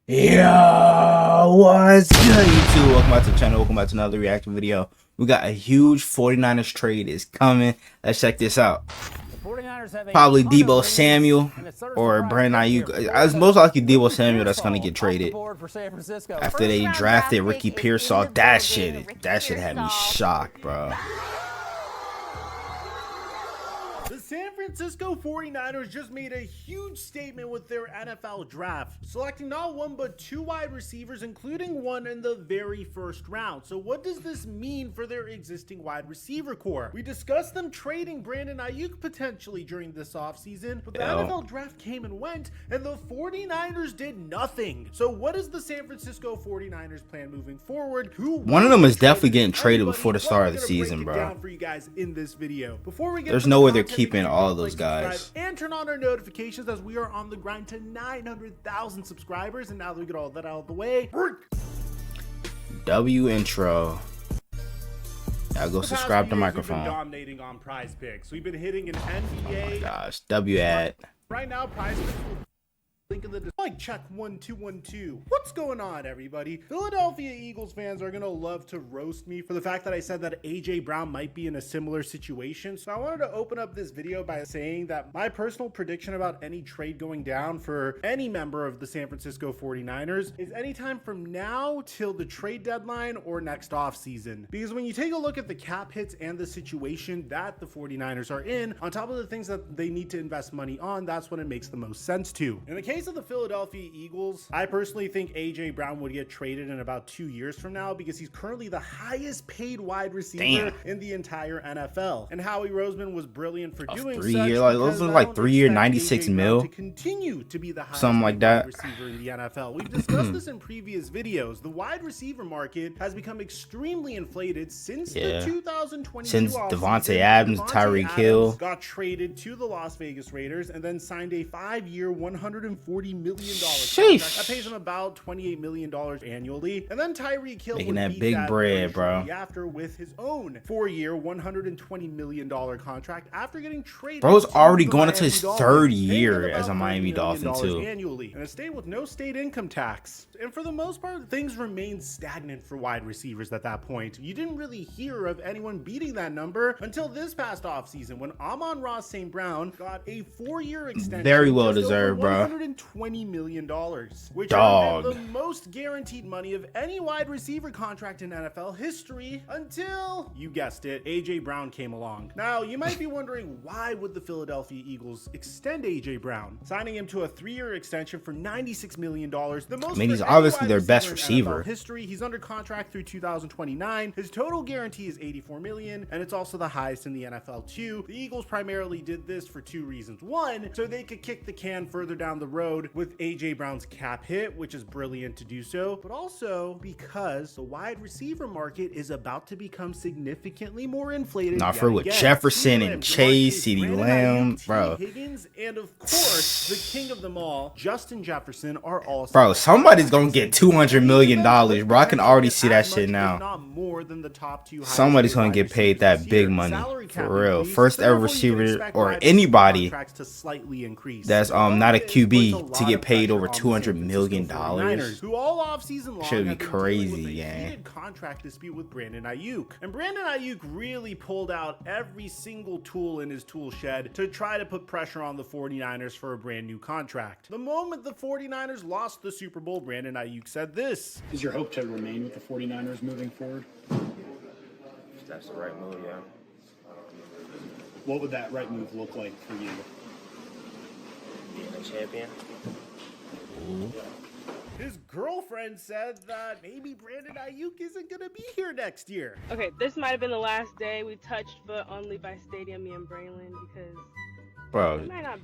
Yo, what's good, YouTube? Welcome back to the channel. Welcome back to another reaction video. We got a huge 49ers trade is coming. Let's check this out. Probably Deebo Samuel or Brandon Aiyuk. It's most likely Deebo Samuel that's gonna get traded after they drafted Ricky Pearsall. That shit had me shocked, bro. The San Francisco 49ers just made a huge statement with their NFL draft, selecting not one but two wide receivers, including one in the very first round. So what does this mean for their existing wide receiver core? We discussed them trading Brandon Aiyuk potentially during this offseason, but the NFL draft came and went, and the 49ers did nothing. So what is the San Francisco 49ers plan moving forward? One of them is definitely getting traded before the start of the season, bro. For you guys in this video. Before we get There's no way they're keeping all of those guys. And turn on our notifications as we are on the grind to 900,000 subscribers. And now that we get all that out of the way, W intro. I'll go subscribe to microphone. We've been dominating on Prize Picks. We've been hitting an NBA. Oh my gosh, W ad. Right now, Prize Picks will link in the like check 1212. What's going on, everybody? Philadelphia Eagles fans are gonna love to roast me for the fact that I said that AJ Brown might be in a similar situation. So I wanted to open up this video by saying that my personal prediction about any trade going down for any member of the San Francisco 49ers is anytime from now till the trade deadline or next offseason. Because when you take a look at the cap hits and the situation that the 49ers are in, on top of the things that they need to invest money on, that's when it makes the most sense to. In the case of the Philadelphia Eagles, I personally think AJ Brown would get traded in about 2 years from now because he's currently the highest paid wide receiver in the entire NFL. And Howie Roseman was brilliant for doing 3 year, like those are like 3 year 96 mil to continue to be the highest something like that wide receiver in the NFL. We've discussed this in previous videos. The wide receiver market has become extremely inflated since the 2022 since Devontae Adams, Tyreek Hill got traded to the Las Vegas Raiders and then signed a 5-year $140 million contract. That pays him about $28 million annually. And then Tyreek Hill making that big bread, bro. After with his own 4-year $120 million contract after getting traded. Bro's already going into his third year as a Miami Dolphin too. Annually, in a state with no state income tax. And for the most part, things remained stagnant for wide receivers at that point. You didn't really hear of anyone beating that number until this past offseason when Amon-Ra St. Brown got a 4-year extension. Very well deserved, bro. $120 million, which Dog. is the most guaranteed money of any wide receiver contract in NFL history until, you guessed it, AJ Brown came along. Now, you might be wondering, why would the Philadelphia Eagles extend AJ Brown, signing him to a 3-year extension for $96 million? The most, I mean, he's obviously their best receiver. History. He's under contract through 2029. His total guarantee is $84 million, and it's also the highest in the NFL too. The Eagles primarily did this for 2 reasons. One, so they could kick the can further down the road with AJ Brown's cap hit, which is brilliant to do so, but also because the wide receiver market is about to become significantly more inflated. Not for with Jefferson and Chase, CeeDee Lamb, bro. Higgins, and of course, the king of them all, Justin Jefferson, are also. Bro, somebody's gonna get $200 million, bro. I can already see that shit now. Not more than the top 2. Somebody's gonna get paid that big money for real. First ever receiver or anybody that's not a QB to get paid over $200 million. Who all offseason long should be crazy, yeah. Contract dispute with Brandon Aiyuk, and Brandon Aiyuk really pulled out every single tool in his tool shed to try to put pressure on the 49ers for a brand new contract. The moment the 49ers lost the Super Bowl, Brandon Aiyuk said this: "Is your hope to remain with the 49ers moving forward?" If that's the right move, yeah. What would that right move look like for you? Being a champion. His girlfriend said that maybe Brandon Aiyuk isn't gonna be here next year. Okay, this might have been the last day we touched foot on Levi Stadium, me and Braylon, because bro,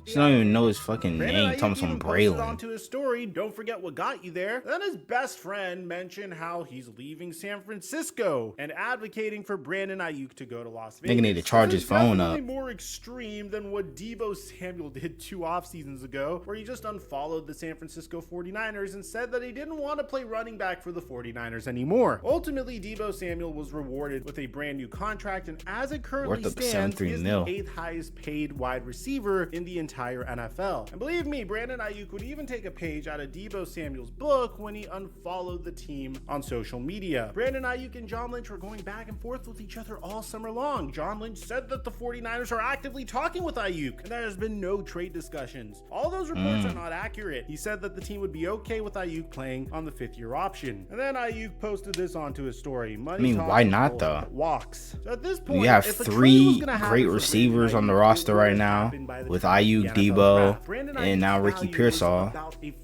she don't even know his fucking name. Talking some Braylon. Onto his story, don't forget what got you there. Then his best friend mentioned how he's leaving San Francisco and advocating for Brandon Aiyuk to go to Las Vegas. Nigga need to charge his phone up. More extreme than what Deebo Samuel did 2 off seasons ago, where he just unfollowed the San Francisco 49ers and said that he didn't want to play running back for the 49ers anymore. Ultimately, Deebo Samuel was rewarded with a brand new contract, and as it currently stands, he is the 8th highest paid wide receiver receiver in the entire NFL. And believe me, Brandon Aiyuk would even take a page out of Deebo Samuel's book when he unfollowed the team on social media. Brandon Aiyuk and John Lynch were going back and forth with each other all summer long. John Lynch said that the 49ers are actively talking with Aiyuk, and there has been no trade discussions. All those reports are not accurate. He said that the team would be okay with Aiyuk playing on the 5th-year option. And then Aiyuk posted this onto his story. Money why not though? Walks. So at this point, you have 3 great receivers on the roster right now with Ayuk, Deebo, and now Ricky Pearsall. You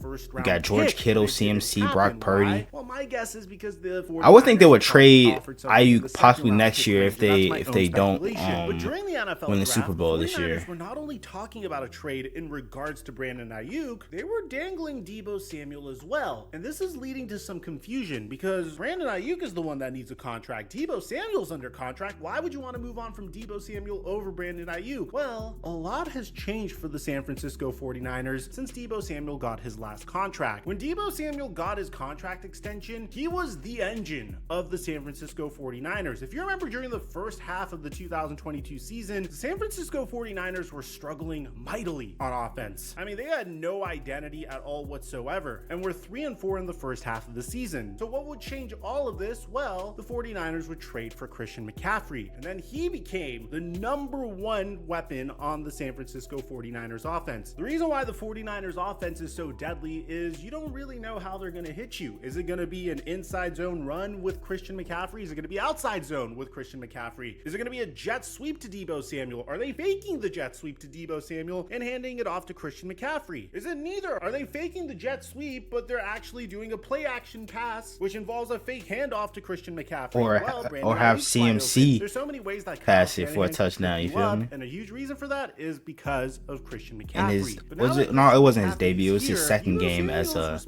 got George Kittle, CMC, Brock Purdy. Well, my guess is because I would think they would trade Ayuk possibly next year if they don't win the Super Bowl this year. We're not only talking about a trade in regards to Brandon Aiyuk, they were dangling Deebo Samuel as well. And this is leading to some confusion because Brandon Aiyuk is the one that needs a contract. Deebo Samuel's under contract. Why would you want to move on from Deebo Samuel over Brandon Aiyuk? Well, a lot has changed for the San Francisco 49ers since Deebo Samuel got his last contract. When Deebo Samuel got his contract extension, he was the engine of the San Francisco 49ers. If you remember, during the first half of the 2022 season, the San Francisco 49ers were struggling mightily on offense. I mean, they had no identity at all whatsoever, and were 3-4 in the first half of the season. So what would change all of this? Well, the 49ers would trade for Christian McCaffrey, and then he became the #1 weapon on the San Francisco 49ers offense. The reason why the 49ers offense is so deadly is you don't really know how they're going to hit you. Is it going to be an inside zone run with Christian McCaffrey? Is it going to be outside zone with Christian McCaffrey? Is it going to be a jet sweep to Deebo Samuel? Are they faking the jet sweep to Deebo Samuel and handing it off to Christian McCaffrey? Is it neither? Are they faking the jet sweep, but they're actually doing a play action pass, which involves a fake handoff to Christian McCaffrey? Or have CMC There's so many ways that pass it for a touchdown, you feel me? And a huge reason for that is because of Christian McCaffrey. And it wasn't his debut, it was his second game as a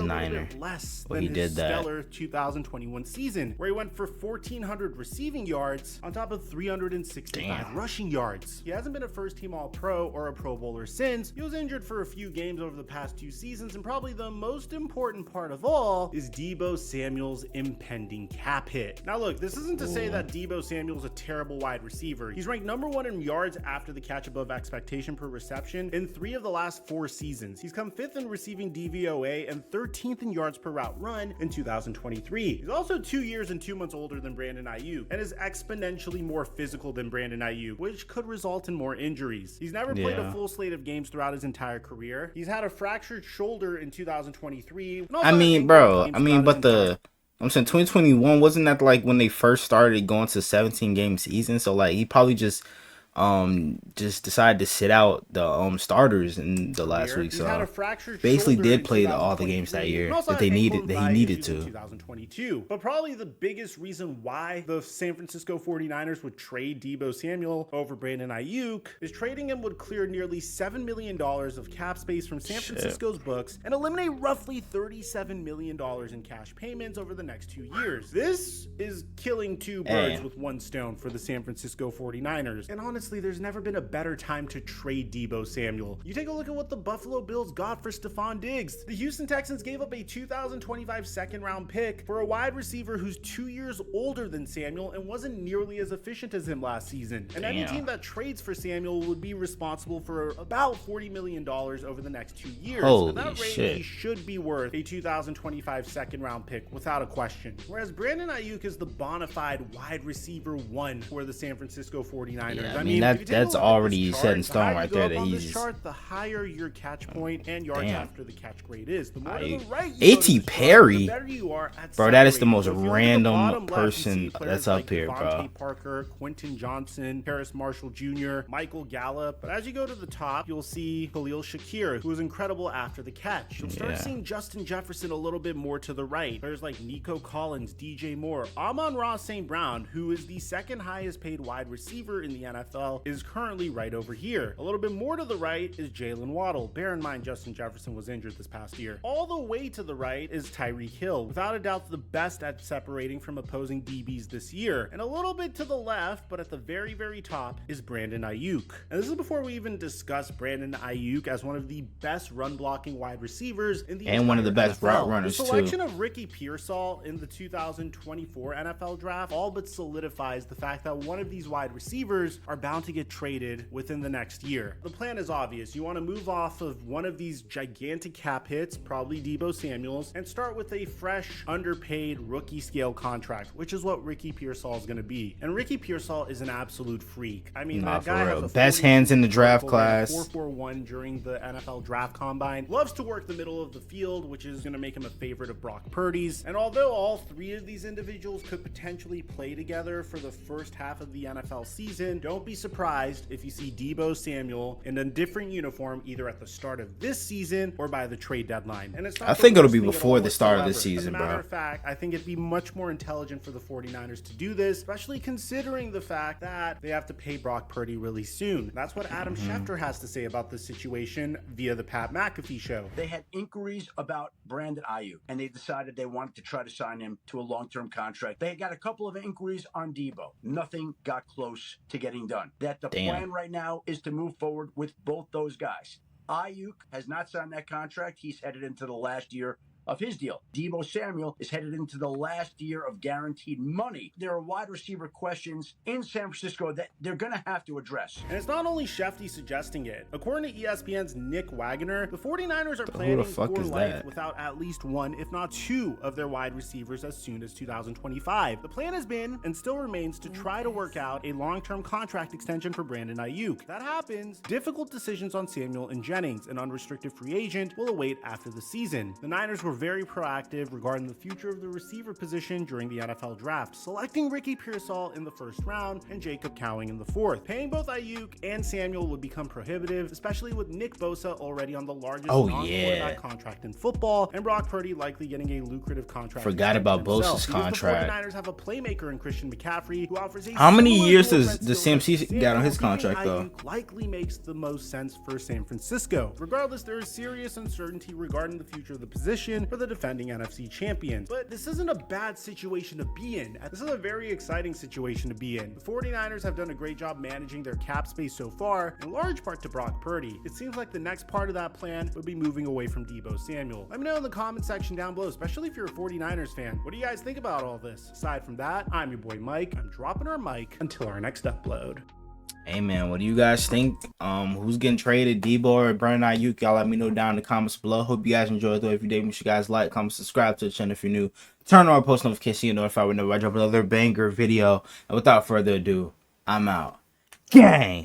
Niner. Well, he did that. Stellar 2021 season, where he went for 1,400 receiving yards on top of 365 rushing yards. He hasn't been a first-team All-Pro or a Pro Bowler since. He was injured for a few games over the past 2 seasons, and probably the most important part of all is Deebo Samuel's impending cap hit. Now look, this isn't to say that Deebo Samuel's a terrible wide receiver. He's ranked #1 in yards after the catch above expectation per reception in 3 of the last 4 seasons. He's come 5th in receiving DVOA and 13th in yards per route run in 2023. He's also 2 years and 2 months older than Brandon Aiyuk and is exponentially more physical than Brandon Aiyuk, which could result in more injuries. He's never played a full slate of games throughout his entire career. He's had a fractured shoulder in 2023. I'm saying 2021, wasn't that like when they first started going to 17-game season? So like he probably just decided to sit out the starters in the last week, so basically did play all the games that year that he needed to. 2022. But probably the biggest reason why the San Francisco 49ers would trade Deebo Samuel over Brandon Aiyuk is trading him would clear nearly $7 million of cap space from San Francisco's books and eliminate roughly $37 million in cash payments over the next 2 years. This is killing 2 birds with 1 stone for the San Francisco 49ers. And honestly, there's never been a better time to trade Deebo Samuel. You take a look at what the Buffalo Bills got for Stephon Diggs. The Houston Texans gave up a 2025 second-round pick for a wide receiver who's 2 years older than Samuel and wasn't nearly as efficient as him last season. And any team that trades for Samuel would be responsible for about $40 million over the next 2 years. Holy At that rate, shit. he should be worth a 2025 second-round pick without a question. Whereas Brandon Aiyuk is the bona fide wide receiver 1 for the San Francisco 49ers. Yeah, I mean that's already set in stone right there. That he's the higher your catch point and yards after the catch grade is. The more to the right A.T. Perry, the better you are at bro, that is the most So if you look at the random bottom left, you person see players that's up like here, bro. Devontae Parker, Quentin Johnson, Harris Marshall Jr., Michael Gallup. But as you go to the top, you'll see Khalil Shakir, who was incredible after the catch. You'll start seeing Justin Jefferson a little bit more to the right. Players like Nico Collins, DJ Moore, Amon-Ra St. Brown, who is the 2nd highest paid wide receiver in the NFL, is currently right over here. A little bit more to the right is Jalen Waddle. Bear in mind, Justin Jefferson was injured this past year. All the way to the right is Tyreek Hill, without a doubt the best at separating from opposing DBs this year. And a little bit to the left, but at the very, very top, is Brandon Aiyuk. And this is before we even discuss Brandon Aiyuk as one of the best run-blocking wide receivers in the and one of the best NFL. route runners The selection too. of Ricky Pearsall in the 2024 NFL draft all but solidifies the fact that one of these wide receivers are bound bound to get traded within the next year. The plan is obvious. You want to move off of one of these gigantic cap hits, probably Deebo Samuel's, and start with a fresh, underpaid rookie scale contract, which is what Ricky Pearsall is going to be. And Ricky Pearsall is an absolute freak. I mean, that guy has a best hands in the draft class. 4.41 during the NFL draft combine. Loves to work the middle of the field, which is going to make him a favorite of Brock Purdy's. And although all three of these individuals could potentially play together for the first half of the NFL season, don't be surprised if you see Deebo Samuel in a different uniform either at the start of this season or by the trade deadline. And it's not I think it'll be before the start of this season, bro. As a matter bro. of fact, I think it'd be much more intelligent for the 49ers to do this, especially considering the fact that they have to pay Brock Purdy really soon. That's what Adam Schefter has to say about this situation via the Pat McAfee show. They had inquiries about Brandon Aiyuk, and they decided they wanted to try to sign him to a long-term contract. They got a couple of inquiries on Deebo. Nothing got close to getting done. That the plan right now is to move forward with both those guys. Aiyuk has not signed that contract. He's headed into the last year of his deal. Deebo Samuel is headed into the last year of guaranteed money. There are wide receiver questions in San Francisco that they're going to have to address. And it's not only Shefty suggesting it. According to ESPN's Nick Wagoner, the 49ers are planning for life without at least one, if not two, of their wide receivers as soon as 2025. The plan has been, and still remains, to try to work out a long-term contract extension for Brandon Aiyuk. If that happens, difficult decisions on Samuel and Jennings, an unrestricted free agent, will await after the season. The Niners were very proactive regarding the future of the receiver position during the NFL draft, selecting Ricky Pearsall in the first round and Jacob Cowing in the fourth. Paying both Aiyuk and Samuel would become prohibitive, especially with Nick Bosa already on the largest non-quarterback contract in football, and Brock Purdy likely getting a lucrative contract. Forgot about Bosa's contract. The 49ers have a playmaker in Christian McCaffrey who offers a How many years does CMC got on his contract though? Likely makes the most sense for San Francisco. Regardless, there is serious uncertainty regarding the future of the position for the defending NFC champions. But this isn't a bad situation to be in. This is a very exciting situation to be in. The 49ers have done a great job managing their cap space so far, in large part to Brock Purdy. It seems like the next part of that plan would be moving away from Deebo Samuel. Let me know in the comment section down below, especially if you're a 49ers fan. What do you guys think about all this? Aside from that, I'm your boy Mike. I'm dropping our mic until our next upload. Hey man, what do you guys think? Who's getting traded, Deebo or Brandon Aiyuk? Y'all let me know down in the comments below. Hope you guys enjoyed though. If you did, make sure you guys like, comment, subscribe to the channel if you're new. Turn on post notifications so you're notified whenever I drop another banger video. And without further ado, I'm out. Gang!